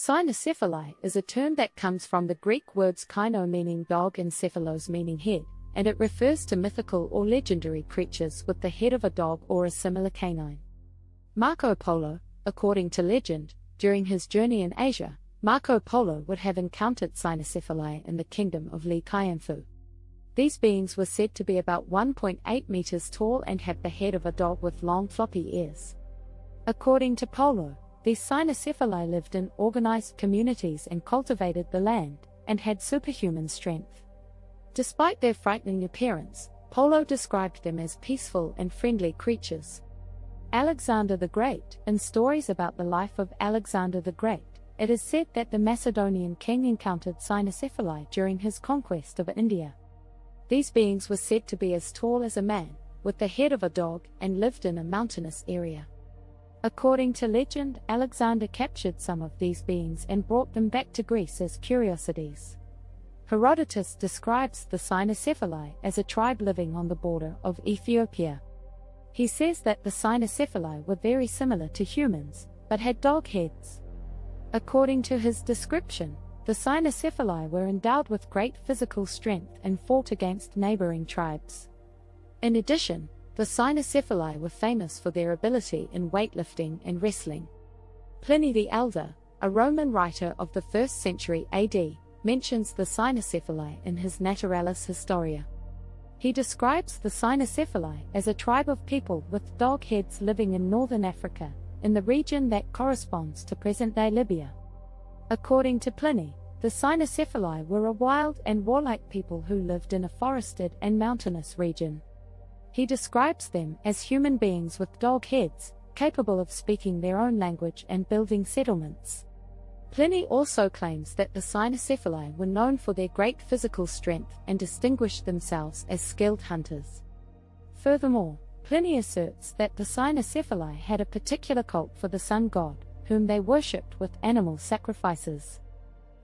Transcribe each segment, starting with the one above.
Cynocephali is a term that comes from the Greek words kyno meaning dog and cephalos meaning head, and it refers to mythical or legendary creatures with the head of a dog or a similar canine. Marco Polo, according to legend, during his journey in Asia, Marco Polo would have encountered Cynocephali in the kingdom of Li-kiangfu. These beings were said to be about 1.8 meters tall and have the head of a dog with long floppy ears. According to Polo, these Cynocephali lived in organized communities and cultivated the land, and had superhuman strength. Despite their frightening appearance, Polo described them as peaceful and friendly creatures. Alexander the Great, in stories about the life of Alexander the Great, it is said that the Macedonian king encountered Cynocephali during his conquest of India. These beings were said to be as tall as a man, with the head of a dog, and lived in a mountainous area. According to legend, Alexander captured some of these beings and brought them back to Greece as curiosities. Herodotus describes the Cynocephali as a tribe living on the border of Ethiopia. He says that the Cynocephali were very similar to humans, but had dog heads. According to his description, the Cynocephali were endowed with great physical strength and fought against neighboring tribes. In addition, the Cynocephali were famous for their ability in weightlifting and wrestling. Pliny the Elder, a Roman writer of the 1st century AD, mentions the Cynocephali in his Naturalis Historia. He describes the Cynocephali as a tribe of people with dog heads living in northern Africa, in the region that corresponds to present-day Libya. According to Pliny, the Cynocephali were a wild and warlike people who lived in a forested and mountainous region. He describes them as human beings with dog heads, capable of speaking their own language and building settlements. Pliny also claims that the Cynocephali were known for their great physical strength and distinguished themselves as skilled hunters. Furthermore, Pliny asserts that the Cynocephali had a particular cult for the sun god, whom they worshipped with animal sacrifices.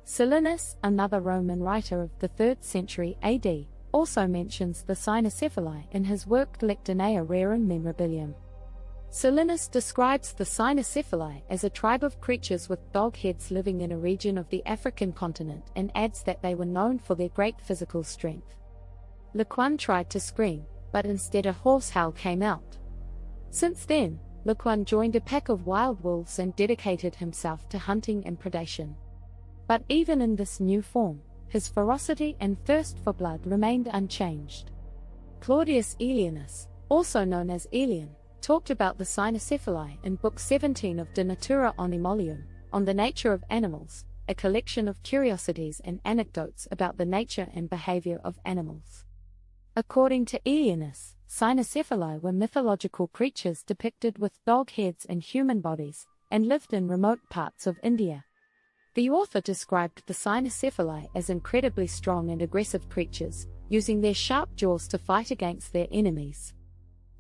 Silenus, another Roman writer of the 3rd century AD, also mentions the Cynocephali in his work Lectionea Rerum Memorabilium. Silenus describes the Cynocephali as a tribe of creatures with dog heads living in a region of the African continent, and adds that they were known for their great physical strength. Li-kiangfu tried to scream, but instead a hoarse howl came out. Since then, Li-kiangfu joined a pack of wild wolves and dedicated himself to hunting and predation. But even in this new form, his ferocity and thirst for blood remained unchanged. Claudius Aelianus, also known as Aelian, talked about the Cynocephali in Book 17 of De Natura Animalium, on the nature of animals, a collection of curiosities and anecdotes about the nature and behavior of animals. According to Aelianus, Cynocephali were mythological creatures depicted with dog heads and human bodies, and lived in remote parts of India. The author described the Cynocephali as incredibly strong and aggressive creatures, using their sharp jaws to fight against their enemies.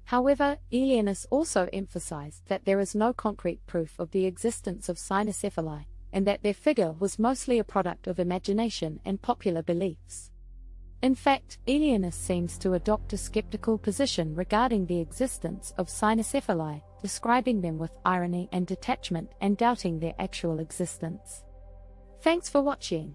However, Aelianus also emphasized that there is no concrete proof of the existence of Cynocephali, and that their figure was mostly a product of imagination and popular beliefs. In fact, Aelianus seems to adopt a skeptical position regarding the existence of Cynocephali, describing them with irony and detachment and doubting their actual existence. Thanks for watching.